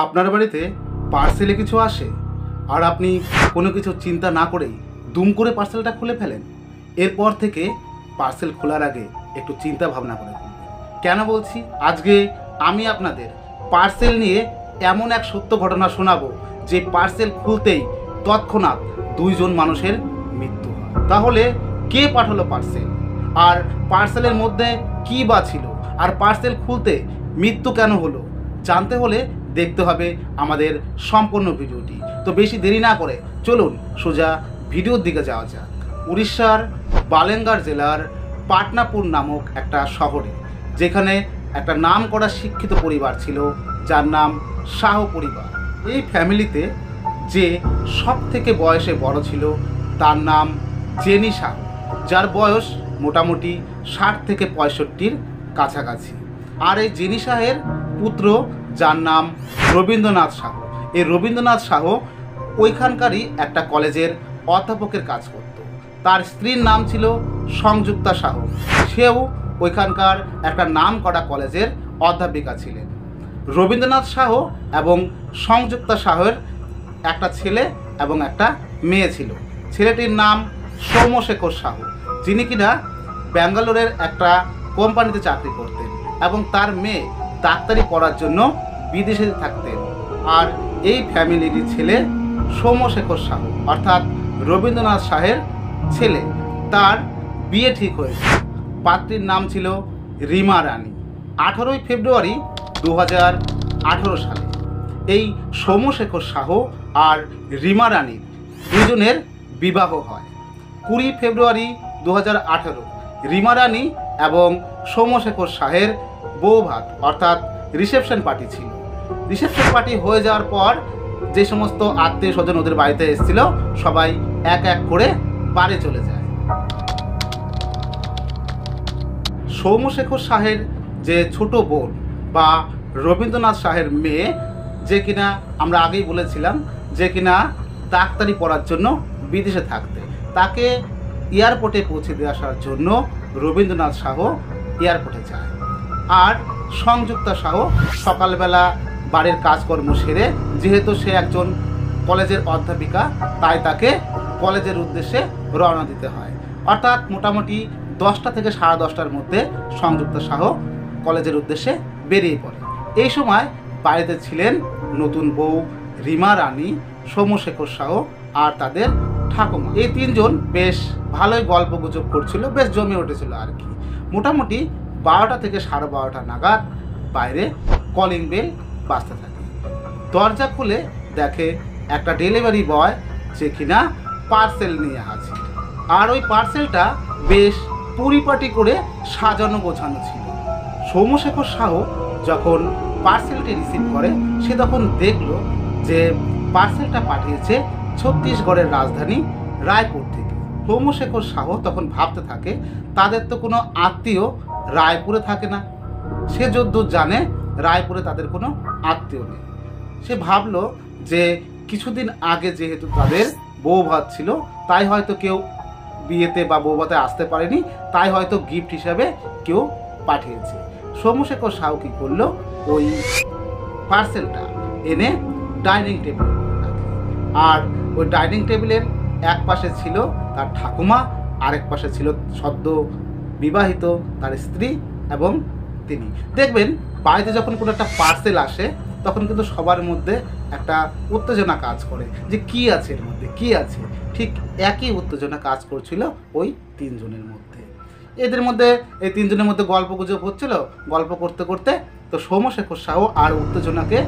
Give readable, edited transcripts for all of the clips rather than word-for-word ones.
আপনার বাড়িতে পার্সেলে কিছু আসে আর আপনি কোনো কিছু চিন্তা না করেই দুম করে পার্সেলটা খুলে ফেলেন। এরপর থেকে পার্সেল খোলার আগে একটু চিন্তা ভাবনা করে খুলবেন। কেন বলছি? আজকে আমি আপনাদের পার্সেল নিয়ে এমন এক সত্য ঘটনা শোনাবো যে পার্সেল খুলতেই তৎক্ষণাৎ 2 জন মানুষের মৃত্যু হয়। তাহলে কে পাঠালো পার্সেল, আর পার্সেলের মধ্যে কী বা ছিল, আর পার্সেল খুলতে মৃত্যু কেন হলো, জানতে হলে দেখতে হবে আমাদের সম্পূর্ণ ভিডিওটি। তো বেশি দেরি না করে চলুন সোজা ভিডিওর দিকে যাওয়া যাক। উড়িষ্যার বালেঙ্গার জেলার পাটনাপুর নামক একটা শহরে, যেখানে একটা নাম করা শিক্ষিত পরিবার ছিল যার নাম শাহ পরিবার। এই ফ্যামিলিতে যে সব থেকে বয়সে বড় ছিল তার নাম জেনি শাহ, যার বয়স মোটামুটি 60 থেকে 65-র কাছাকাছি। আর এই জেনি শাহের পুত্র যার নাম রবীন্দ্রনাথ শাহ। এই রবীন্দ্রনাথ শাহ ওইখানকারই একটা কলেজের অধ্যাপকের কাজ করত। তার স্ত্রীর নাম ছিল সংযুক্তা শাহ, সেও ওইখানকার একটা নাম করা কলেজের অধ্যাপিকা ছিলেন। রবীন্দ্রনাথ শাহ এবং সংযুক্তা শাহের একটা ছেলে এবং একটা মেয়ে ছিল। ছেলেটির নাম সৌম্যশেখর শাহ, যিনি কিনা ব্যাঙ্গালোরের একটা কোম্পানিতে চাকরি করতেন, এবং তার মেয়ে ডাক্তারি পড়ার জন্য বিদেশে থাকতেন। আর এই ফ্যামিলির ছেলে সৌম্যশেখর শাহ অর্থাৎ রবীন্দ্রনাথ শাহের ছেলে, তার বিয়ে ঠিক হয়েছে। পাত্রীর নাম ছিল রিমা রানী। 18ই ফেব্রুয়ারি 2018 সালে এই সৌম্যশেখর শাহ আর রিমা রানীর দুজনের বিবাহ হয়। 20 ফেব্রুয়ারি 2018 রিমা রানী এবং সৌম্যশেখর শাহের বৌভাত অর্থাৎ রিসেপশন পার্টি ছিল। রিসেপশন পার্টি হয়ে যাওয়ার পর যে সমস্ত আত্মীয় স্বজন ওদের বাড়িতে এসেছিল সবাই এক এক করে বাড়ি চলে যায়। সৌম্যশেখর শাহের যে ছোট বোন বা রবীন্দ্রনাথ শাহের মেয়ে, যে কিনা আমরা আগেই বলেছিলাম যে কিনা ডাক্তারি পড়ার জন্য বিদেশে থাকতে, তাকে এয়ারপোর্টে পৌঁছে দিয়ে আসার জন্য রবীন্দ্রনাথ শাহ এয়ারপোর্টে যায়। আর সংযুক্তা শাহ সকালবেলা বাড়ির কাজকর্ম সেরে, যেহেতু সে একজন কলেজের অধ্যাপিকা, তাই তাকে কলেজের উদ্দেশ্যে রওনা দিতে হয়। অর্থাৎ মোটামুটি 10টা থেকে 10:30টার মধ্যে সংযুক্তা শাহ কলেজের উদ্দেশ্যে বেরিয়ে পড়ে। এই সময় বাড়িতে ছিলেন নতুন বউ রিমা রানী, সৌম্যশেখর শাহ আর তাদের ঠাকুমা। এই 3 জন বেশ ভালোই গল্প গুজব করছিল, বেশ জমে উঠেছিল আর কি। মোটামুটি 12টা থেকে 12:30 নাগাদ বাইরে কলিং বেল বাজতে থাকে। দরজা খুলে দেখে একটা ডেলিভারি বয় যে কিনা পার্সেল নিয়ে হাজির। আর ওই পার্সেলটা বেশ পরিপাটি করে সাজানো গোছানো ছিল। সৌম্যশেখর শাহ যখন পার্সেলটি রিসিভ করে, সে তখন দেখল যে পার্সেলটা পাঠিয়েছে ছত্তিশগড়ের রাজধানী রায়পুর থেকে। সৌম্যশেখর শাহ তখন ভাবতে থাকে তাদের তো কোনো আত্মীয় রায়পুরে থাকে না। সে যদ্দূর জানে রায়পুরে তাদের কোনো আত্মীয় নেই। সে ভাবলো যে কিছুদিন আগে যেহেতু তাদের বৌভাত ছিল, তাই হয়তো কেউ বিয়েতে বা বৌভাতে আসতে পারেনি, তাই হয়তো গিফট হিসাবে কেউ পাঠিয়েছে। সৌম্যশেখর শাহ কী করলো, ওই পার্সেলটা এনে ডাইনিং টেবিলে রাখে। আর ওই ডাইনিং টেবিলের এক পাশে ছিল তার ঠাকুমা, আরেক পাশে ছিল সদ্য বিবাহিত তার স্ত্রী এবং তিনি। দেখবেন বাড়িতে যখন কোনো একটা পার্সেল আসে তখন কিন্তু সবার মধ্যে একটা উত্তেজনা কাজ করে যে কি আছে এর মধ্যে, কি আছে। ঠিক একই উত্তেজনা কাজ করছিল ওই 3 জনের মধ্যে। এদের মধ্যে এই 3 জনের মধ্যে গল্প গুজব হচ্ছিল। গল্প করতে করতে তো সৌম্যশেখর শাহ আর উত্তেজনাকে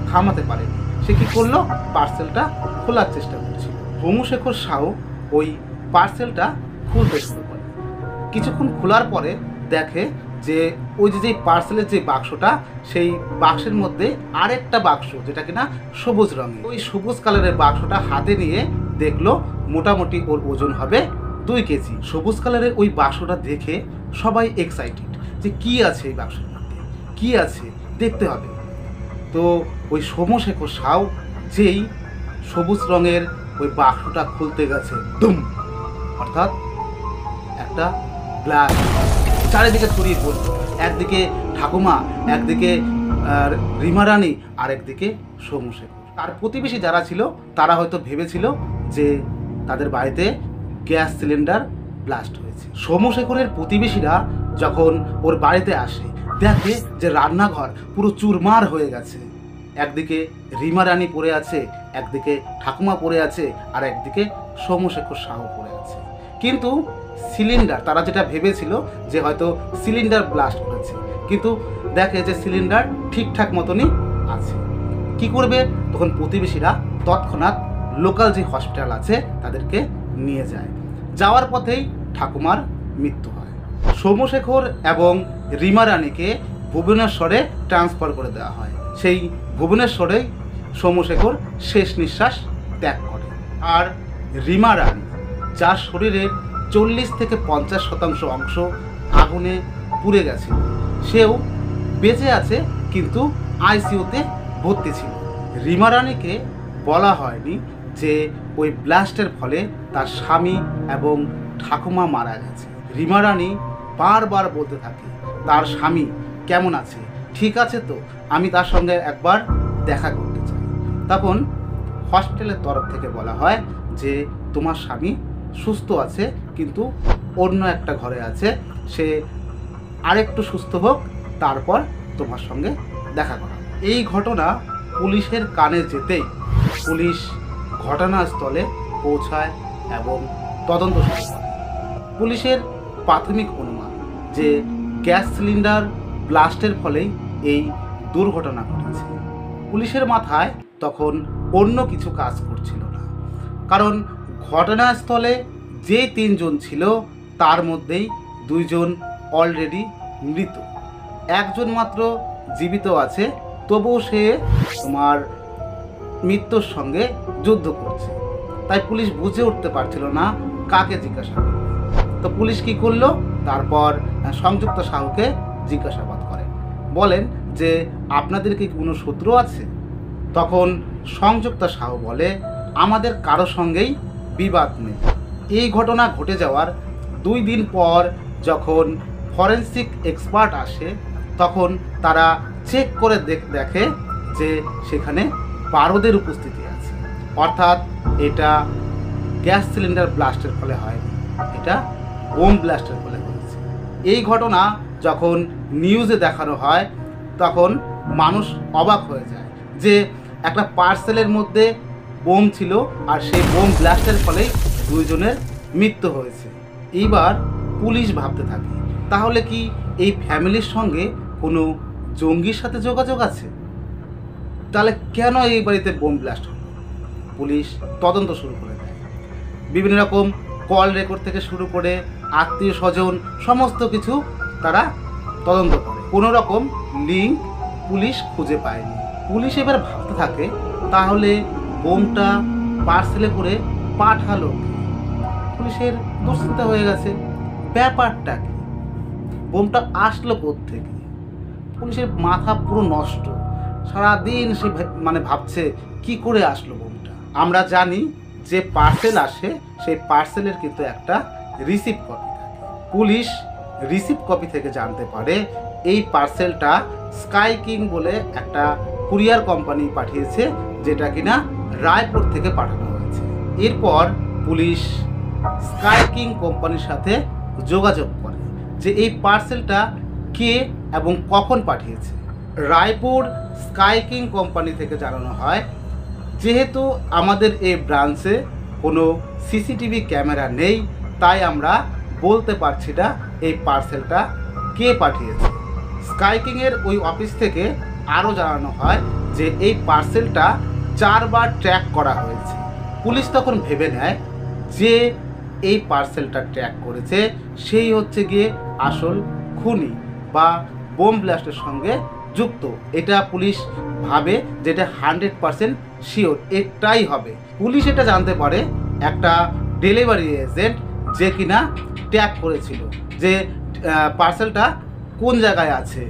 থামাতে পারেনি। সে কী করলো, পার্সেলটা খোলার চেষ্টা করছিল। সৌম্যশেখর শাহ ওই পার্সেলটা খুলতে শুরু করে। কিছুক্ষণ খোলার পরে দেখে যে ওই যে পার্সেলের যে বাক্সটা, সেই বাক্সের মধ্যে আরেকটা বাক্স যেটা কিনা সবুজ রঙের। ওই সবুজ কালারের বাক্সটা হাতে নিয়ে দেখলো মোটামুটি ওর ওজন হবে 2 কেজি। সবুজ কালারের ওই বাক্সটা দেখে সবাই এক্সাইটেড যে কি আছে এই বাক্সের মধ্যে, কি আছে দেখতে হবে। তো ওই সৌম্যশেখর শাহ যেই সবুজ রঙের ওই বাক্সটা খুলতে গেছে, দুম, অর্থাৎ একটা ব্লাস্ট চারিদিকে ছড়িয়ে পড়ল। একদিকে ঠাকুমা, একদিকে আর রিমা রানী, আরেকদিকে সৌম্যশেখর। তার প্রতিবেশী যারা ছিল তারা হয়তো ভেবেছিল যে তাদের বাড়িতে গ্যাস সিলিন্ডার ব্লাস্ট হয়েছে। সৌম্যশেখরের প্রতিবেশীরা যখন ওর বাড়িতে আসে দেখে যে রান্নাঘর পুরো চুরমার হয়ে গেছে। একদিকে রিমা রানী পড়ে আছে, একদিকে ঠাকুমা পড়ে আছে, আর একদিকে সৌম্যশেখর সাহু পড়ে আছে। কিন্তু সিলিন্ডার, তারা যেটা ভেবেছিল যে হয়তো সিলিন্ডার ব্লাস্ট করেছে, কিন্তু দেখে যে সিলিন্ডার ঠিকঠাক মতনই আছে। কি করবে? তখন প্রতিবেশীরা তৎক্ষণাৎ লোকাল যে হসপিটাল আছে তাদেরকে নিয়ে যায়। যাওয়ার পথেই ঠাকুমার মৃত্যু হয়। সৌম্যশেখর এবং রিমা রানীকে ভুবনেশ্বরে ট্রান্সফার করে দেওয়া হয়। সেই ভুবনেশ্বরেই সৌম্যশেখর শেষ নিঃশ্বাস ত্যাগ করে। আর রিমা রানী, যার শরীরের 40 থেকে 50% অংশ আগুনে পুড়ে গেছিল, সেও বেঁচে আছে কিন্তু আইসিইউতে ভর্তি ছিল। রিমা রানীকে বলা হয়নি যে ওই ব্লাস্টের ফলে তার স্বামী এবং ঠাকুমা মারা গেছে। রিমা রানী বারবার বলতে থাকে তার স্বামী কেমন আছে, ঠিক আছে তো, আমি তার সঙ্গে একবার দেখা করতে চাই। তখন হসপিটালের তরফ থেকে বলা হয় যে তোমার স্বামী সুস্থ আছে, কিন্তু অন্য একটা ঘরে আছে, সে আরেকটু সুস্থ হোক, তারপর তোমার সঙ্গে দেখা করা। এই ঘটনা পুলিশের কানে যেতেই পুলিশ ঘটনাস্থলে পৌঁছায় এবং তদন্ত শুরু করে। পুলিশের প্রাথমিক অনুমান যে গ্যাস সিলিন্ডার ব্লাস্টের ফলেই এই দুর্ঘটনা ঘটেছে। পুলিশের মাথায় তখন অন্য কিছু কাজ করছিল না, কারণ ঘটনাস্থলে যে 3 জন ছিল তার মধ্যেই 2 জন অলরেডি মৃত, 1 জন মাত্র জীবিত আছে, তবুও সে তোমার মৃত্যুর সঙ্গে যুদ্ধ করছে। তাই পুলিশ বুঝে উঠতে পারছিল না কাকে জিজ্ঞাসা করবে। তো পুলিশ কি করলো? তারপর সংযুক্তা সাহুকে জিজ্ঞাসাবাদ করেন, বলেন যে আপনাদের কি কোনো শত্রু আছে? তখন সংযুক্তা সাহু বলে আমাদের কারো সঙ্গেই বিবাদ নেই। এই ঘটনা ঘটে যাওয়ার 2 দিন পর যখন ফরেন্সিক এক্সপার্ট আসে, তখন তারা চেক করে দেখে যে সেখানে পারদের উপস্থিতি আছে, অর্থাৎ এটা গ্যাস সিলিন্ডার ব্লাস্টের ফলে হয়নি, এটা বোম ব্লাস্টের ফলে হয়েছে। এই ঘটনা যখন নিউজে দেখানো হয় তখন মানুষ অবাক হয়ে যায় যে একটা পার্সেলের মধ্যে বোম ছিল আর সেই বোম ব্লাস্টের ফলেই 2 জনের মৃত্যু হয়েছে। এইবার পুলিশ ভাবতে থাকে তাহলে কি এই ফ্যামিলির সঙ্গে কোনো জঙ্গির সাথে যোগাযোগ আছে? তাহলে কেন এই বাড়িতে বোম ব্লাস্ট হলো? পুলিশ তদন্ত শুরু করে দেয়। বিভিন্ন রকম কল রেকর্ড থেকে শুরু করে আত্মীয় স্বজন সমস্ত কিছু তারা তদন্ত করে, কোনো রকম লিঙ্ক পুলিশ খুঁজে পায়নি। পুলিশ এবার ভাবতে থাকে তাহলে বোমটা পার্সেলে করে পাঠালো কে? পুলিশের দুশ্চিন্তা হয়ে গেছে, ব্যাপারটা কি, বোমটা আসলো কোত্থেকে? পুলিশের মাথা পুরো নষ্ট, সারাদিন সে ভাবছে কি করে আসলো বোমটা। আমরা জানি যে পার্সেল আসে সেই পার্সেলের কিন্তু একটা রিসিপ্ট কপি থাকে। পুলিশ রিসিপ্ট কপি থেকে জানতে পারে এই পার্সেলটা স্কাই কিং বলে একটা কুরিয়ার কোম্পানি পাঠিয়েছে, যেটা কিনা রায়পুর থেকে পাঠানো হয়েছে। এরপর পুলিশ স্কাই কিং কোম্পানির সাথে যোগাযোগ করে যে এই পার্সেলটা কে এবং কখন পাঠিয়েছে। রায়পুর স্কাই কিং কোম্পানি থেকে জানানো হয় যেহেতু আমাদের এই ব্রাঞ্চে কোনো সিসিটিভি ক্যামেরা নেই, তাই আমরা বলতে পারছি না এই পার্সেলটা কে পাঠিয়েছে। স্কাই কিংয়ের ওই অফিস থেকে আরও জানানো হয় যে এই পার্সেলটা 4 বার ট্র্যাক করা হয়েছে। পুলিশ তখন ভেবে নেয় যে এই পার্সেলটা ট্র্যাক করেছে সেই হচ্ছে গিয়ে আসল খুনি বা বোম ব্লাস্টের সঙ্গে যুক্ত। এটা পুলিশ ভাবে যেটা 100% শিওর এটাই হবে। পুলিশ এটা জানতে পারে একটা ডেলিভারি এজেন্ট যে কিনা ট্র্যাক করেছিল যে পার্সেলটা কোন জায়গায় আছে,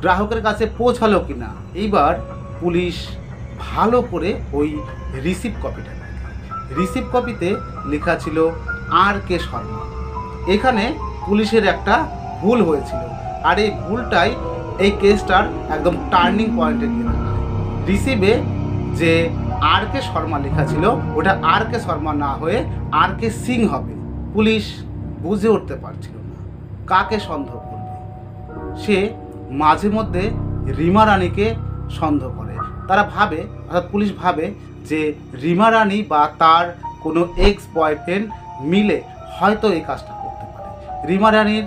গ্রাহকের কাছে পৌঁছালো কিনা। এইবার পুলিশ ভালো করে ওই রিসিপ্ট কপিটা দেখে। রিসিপ্ট কপিতে লেখা ছিল RK শর্মা। এখানে পুলিশের একটা ভুল হয়েছিল, আর এই ভুলটাই এই কেসটার একদম টার্নিং পয়েন্টে গিয়ে দাঁড়ায়। রিসিভে যে আর কে শর্মা লেখা ছিল ওটা আর কে শর্মা না হয়ে আর কে সিং হবে। পুলিশ বুঝে উঠতে পারছিল না কাকে সন্দেহ করবে। সে মাঝে মধ্যে রিমা রানীকে সন্দেহ করে। তারা ভাবে, অর্থাৎ পুলিশ ভাবে যে রিমা রানী বা তার কোনো এক্স বয়ফ্রেন্ড মিলে হয়তো এই কাজটা করতে পারে। রিমা রানীর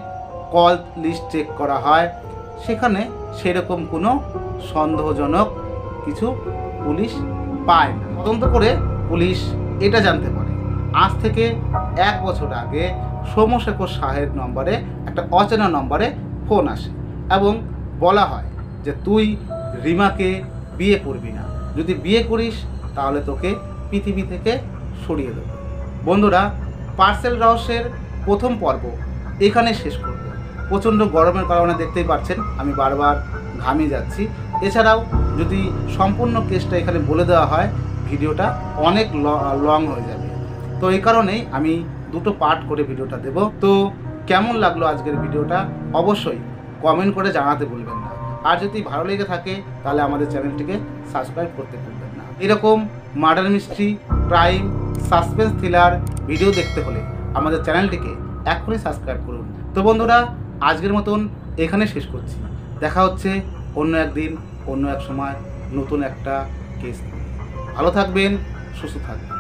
কল লিস্ট চেক করা হয়, সেখানে সেরকম কোনো সন্দেহজনক কিছু পুলিশ পায় না। তদন্ত করে পুলিশ এটা জানতে পারে আজ থেকে 1 বছর আগে সৌম্যশেখর শাহের নম্বরে একটা অচেনা নম্বরে ফোন আসে এবং বলা হয় যে তুই রিমাকে বিয়ে করবি না, যদি বিয়ে করিস তাহলে তোকে পৃথিবী থেকে সরিয়ে দেবো। বন্ধুরা, পার্সেল রহস্যের প্রথম পর্ব এখানে শেষ করব। প্রচণ্ড গরমের কারণে দেখতেই পাচ্ছেন আমি বারবার ঘামিয়ে যাচ্ছি। এছাড়াও যদি সম্পূর্ণ কেসটা এখানে বলে দেওয়া হয় ভিডিওটা অনেক লং হয়ে যাবে, তো এই কারণেই আমি দুটো পার্ট করে ভিডিওটা দেব। তো কেমন লাগলো আজকের ভিডিওটা অবশ্যই কমেন্ট করে জানাতে ভুলবেন না। আর যদি ভালো লেগে থাকে তাহলে আমাদের চ্যানেলটিকে সাবস্ক্রাইব করতে ভুলবেন না। এরকম murder mystery, crime, suspense thriller video দেখতে হলে আমাদের চ্যানেলটিকে এখনই সাবস্ক্রাইব করুন। তো বন্ধুরা, আজকের মতন এখানে শেষ করছি। দেখা হচ্ছে অন্য একদিন, অন্য এক সময় নতুন একটা কেস। ভালো থাকবেন, সুস্থ থাকবেন।